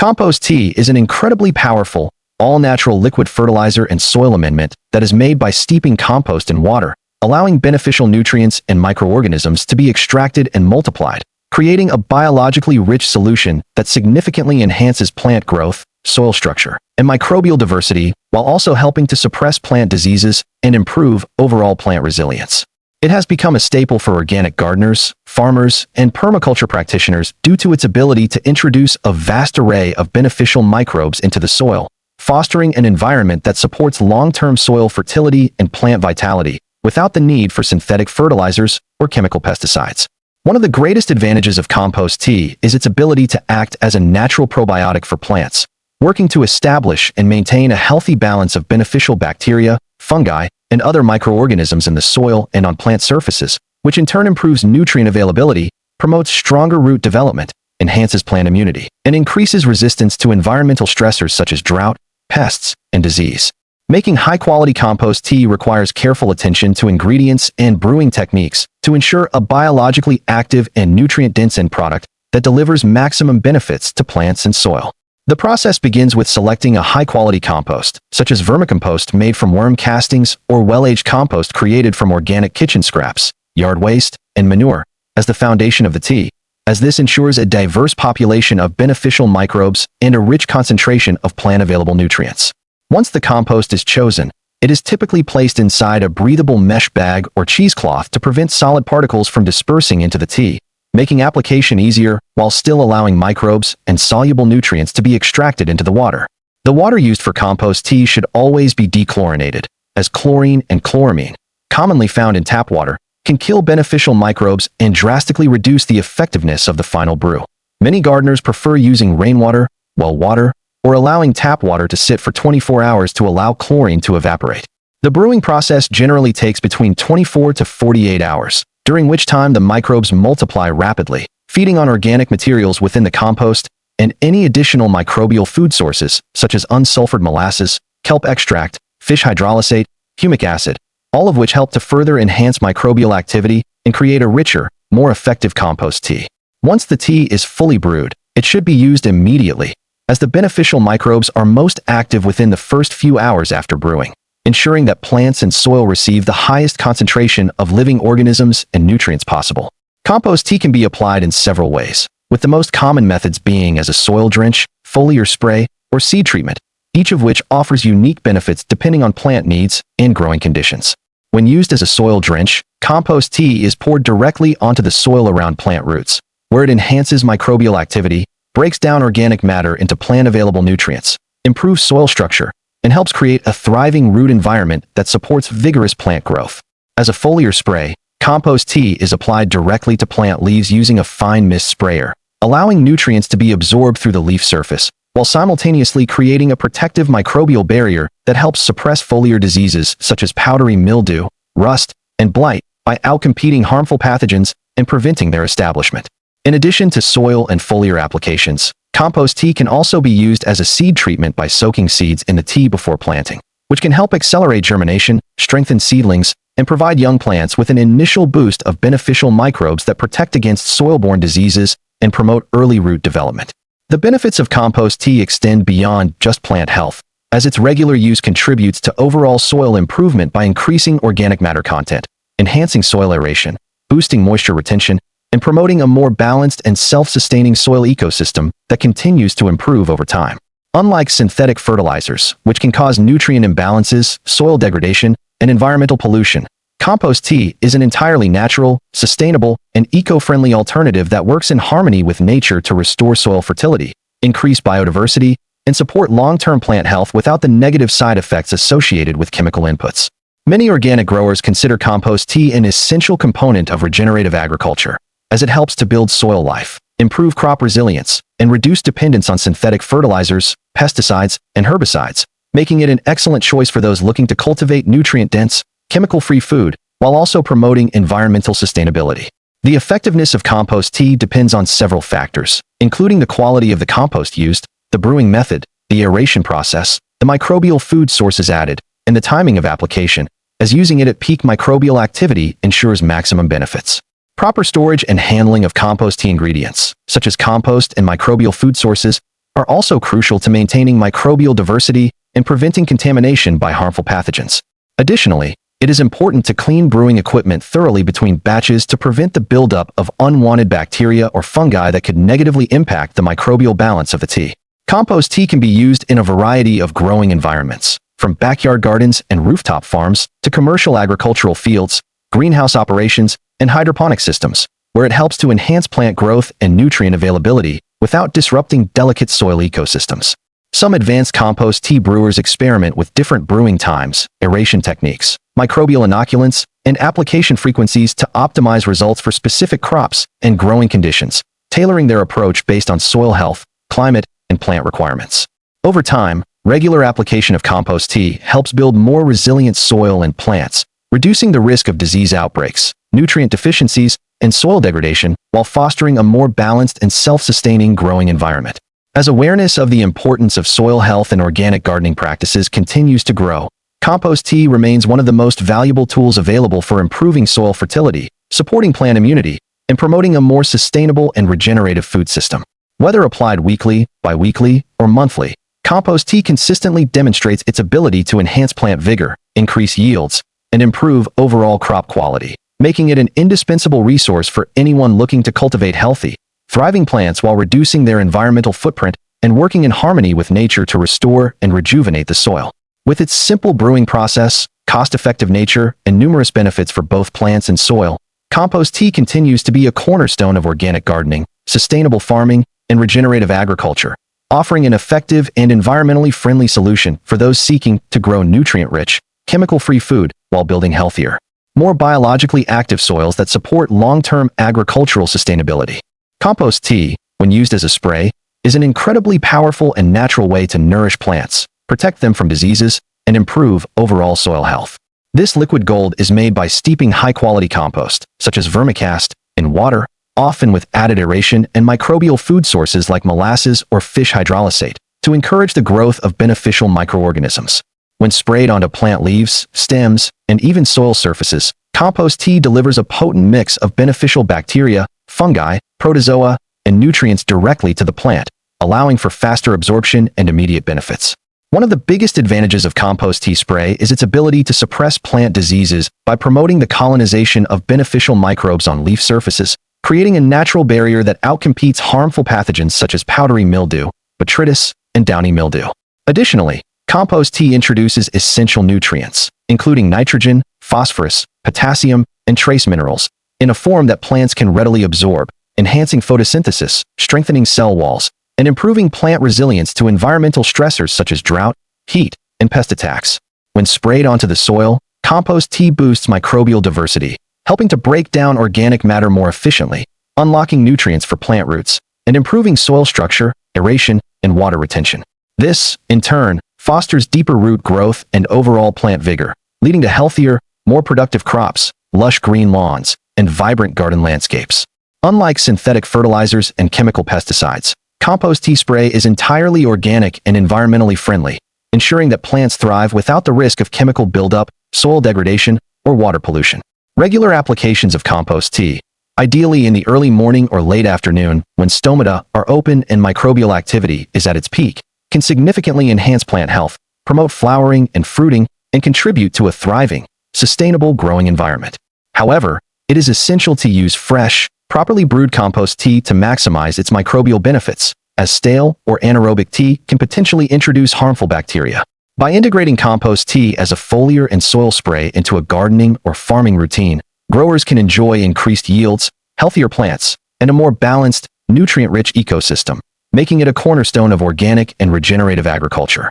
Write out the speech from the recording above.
Compost tea is an incredibly powerful, all-natural liquid fertilizer and soil amendment that is made by steeping compost in water, allowing beneficial nutrients and microorganisms to be extracted and multiplied, creating a biologically rich solution that significantly enhances plant growth, soil structure, and microbial diversity while also helping to suppress plant diseases and improve overall plant resilience. It has become a staple for organic gardeners, farmers, and permaculture practitioners due to its ability to introduce a vast array of beneficial microbes into the soil, fostering an environment that supports long-term soil fertility and plant vitality without the need for synthetic fertilizers or chemical pesticides. One of the greatest advantages of compost tea is its ability to act as a natural probiotic for plants, working to establish and maintain a healthy balance of beneficial bacteria, fungi, and other microorganisms in the soil and on plant surfaces, which in turn improves nutrient availability, promotes stronger root development, enhances plant immunity, and increases resistance to environmental stressors such as drought, pests, and disease. Making high-quality compost tea requires careful attention to ingredients and brewing techniques to ensure a biologically active and nutrient-dense end product that delivers maximum benefits to plants and soil. The process begins with selecting a high-quality compost, such as vermicompost made from worm castings or well-aged compost created from organic kitchen scraps, yard waste, and manure, as the foundation of the tea, as this ensures a diverse population of beneficial microbes and a rich concentration of plant-available nutrients. Once the compost is chosen, it is typically placed inside a breathable mesh bag or cheesecloth to prevent solid particles from dispersing into the tea, making application easier while still allowing microbes and soluble nutrients to be extracted into the water. The water used for compost tea should always be dechlorinated, as chlorine and chloramine, commonly found in tap water, can kill beneficial microbes and drastically reduce the effectiveness of the final brew. Many gardeners prefer using rainwater, well water, or allowing tap water to sit for 24 hours to allow chlorine to evaporate. The brewing process generally takes between 24 to 48 hours, during which time the microbes multiply rapidly, feeding on organic materials within the compost and any additional microbial food sources such as unsulfured molasses, kelp extract, fish hydrolysate, humic acid, all of which help to further enhance microbial activity and create a richer, more effective compost tea. Once the tea is fully brewed, it should be used immediately, as the beneficial microbes are most active within the first few hours after brewing, ensuring that plants and soil receive the highest concentration of living organisms and nutrients possible. Compost tea can be applied in several ways, with the most common methods being as a soil drench, foliar spray, or seed treatment, each of which offers unique benefits depending on plant needs and growing conditions. When used as a soil drench, compost tea is poured directly onto the soil around plant roots, where it enhances microbial activity, breaks down organic matter into plant-available nutrients, improves soil structure, and helps create a thriving root environment that supports vigorous plant growth. As a foliar spray, compost tea is applied directly to plant leaves using a fine mist sprayer, allowing nutrients to be absorbed through the leaf surface, while simultaneously creating a protective microbial barrier that helps suppress foliar diseases such as powdery mildew, rust, and blight by outcompeting harmful pathogens and preventing their establishment. In addition to soil and foliar applications, compost tea can also be used as a seed treatment by soaking seeds in the tea before planting, which can help accelerate germination, strengthen seedlings, and provide young plants with an initial boost of beneficial microbes that protect against soil-borne diseases and promote early root development. The benefits of compost tea extend beyond just plant health, as its regular use contributes to overall soil improvement by increasing organic matter content, enhancing soil aeration, boosting moisture retention, and promoting a more balanced and self-sustaining soil ecosystem that continues to improve over time. Unlike synthetic fertilizers, which can cause nutrient imbalances, soil degradation, and environmental pollution, compost tea is an entirely natural, sustainable, and eco-friendly alternative that works in harmony with nature to restore soil fertility, increase biodiversity, and support long-term plant health without the negative side effects associated with chemical inputs. Many organic growers consider compost tea an essential component of regenerative agriculture, as it helps to build soil life, improve crop resilience, and reduce dependence on synthetic fertilizers, pesticides, and herbicides, making it an excellent choice for those looking to cultivate nutrient-dense, chemical-free food while also promoting environmental sustainability. The effectiveness of compost tea depends on several factors, including the quality of the compost used, the brewing method, the aeration process, the microbial food sources added, and the timing of application, as using it at peak microbial activity ensures maximum benefits. Proper storage and handling of compost tea ingredients, such as compost and microbial food sources, are also crucial to maintaining microbial diversity and preventing contamination by harmful pathogens. Additionally, it is important to clean brewing equipment thoroughly between batches to prevent the buildup of unwanted bacteria or fungi that could negatively impact the microbial balance of the tea. Compost tea can be used in a variety of growing environments, from backyard gardens and rooftop farms to commercial agricultural fields, greenhouse operations, and hydroponic systems, where it helps to enhance plant growth and nutrient availability without disrupting delicate soil ecosystems. Some advanced compost tea brewers experiment with different brewing times, aeration techniques, microbial inoculants, and application frequencies to optimize results for specific crops and growing conditions, tailoring their approach based on soil health, climate, and plant requirements. Over time, regular application of compost tea helps build more resilient soil and plants, reducing the risk of disease outbreaks, nutrient deficiencies, and soil degradation while fostering a more balanced and self-sustaining growing environment. As awareness of the importance of soil health and organic gardening practices continues to grow, compost tea remains one of the most valuable tools available for improving soil fertility, supporting plant immunity, and promoting a more sustainable and regenerative food system. Whether applied weekly, bi-weekly, or monthly, compost tea consistently demonstrates its ability to enhance plant vigor, increase yields, and improve overall crop quality, making it an indispensable resource for anyone looking to cultivate healthy, thriving plants while reducing their environmental footprint and working in harmony with nature to restore and rejuvenate the soil. With its simple brewing process, cost-effective nature, and numerous benefits for both plants and soil, compost tea continues to be a cornerstone of organic gardening, sustainable farming, and regenerative agriculture, offering an effective and environmentally friendly solution for those seeking to grow nutrient-rich, chemical-free food while building healthier, more biologically active soils that support long-term agricultural sustainability. Compost tea, when used as a spray, is an incredibly powerful and natural way to nourish plants, protect them from diseases, and improve overall soil health. This liquid gold is made by steeping high-quality compost, such as vermicast, in water, often with added aeration and microbial food sources like molasses or fish hydrolysate, to encourage the growth of beneficial microorganisms. When sprayed onto plant leaves, stems, and even soil surfaces, compost tea delivers a potent mix of beneficial bacteria, fungi, protozoa, and nutrients directly to the plant, allowing for faster absorption and immediate benefits. One of the biggest advantages of compost tea spray is its ability to suppress plant diseases by promoting the colonization of beneficial microbes on leaf surfaces, creating a natural barrier that outcompetes harmful pathogens such as powdery mildew, botrytis, and downy mildew. Additionally, compost tea introduces essential nutrients, including nitrogen, phosphorus, potassium, and trace minerals, in a form that plants can readily absorb, enhancing photosynthesis, strengthening cell walls, and improving plant resilience to environmental stressors such as drought, heat, and pest attacks. When sprayed onto the soil, compost tea boosts microbial diversity, helping to break down organic matter more efficiently, unlocking nutrients for plant roots, and improving soil structure, aeration, and water retention. This, in turn, fosters deeper root growth and overall plant vigor, leading to healthier, more productive crops, lush green lawns, and vibrant garden landscapes. Unlike synthetic fertilizers and chemical pesticides, compost tea spray is entirely organic and environmentally friendly, ensuring that plants thrive without the risk of chemical buildup, soil degradation, or water pollution. Regular applications of compost tea, ideally in the early morning or late afternoon when stomata are open and microbial activity is at its peak, can significantly enhance plant health, promote flowering and fruiting, and contribute to a thriving, sustainable growing environment. However, it is essential to use fresh, properly brewed compost tea to maximize its microbial benefits, as stale or anaerobic tea can potentially introduce harmful bacteria. By integrating compost tea as a foliar and soil spray into a gardening or farming routine, growers can enjoy increased yields, healthier plants, and a more balanced, nutrient-rich ecosystem, making it a cornerstone of organic and regenerative agriculture.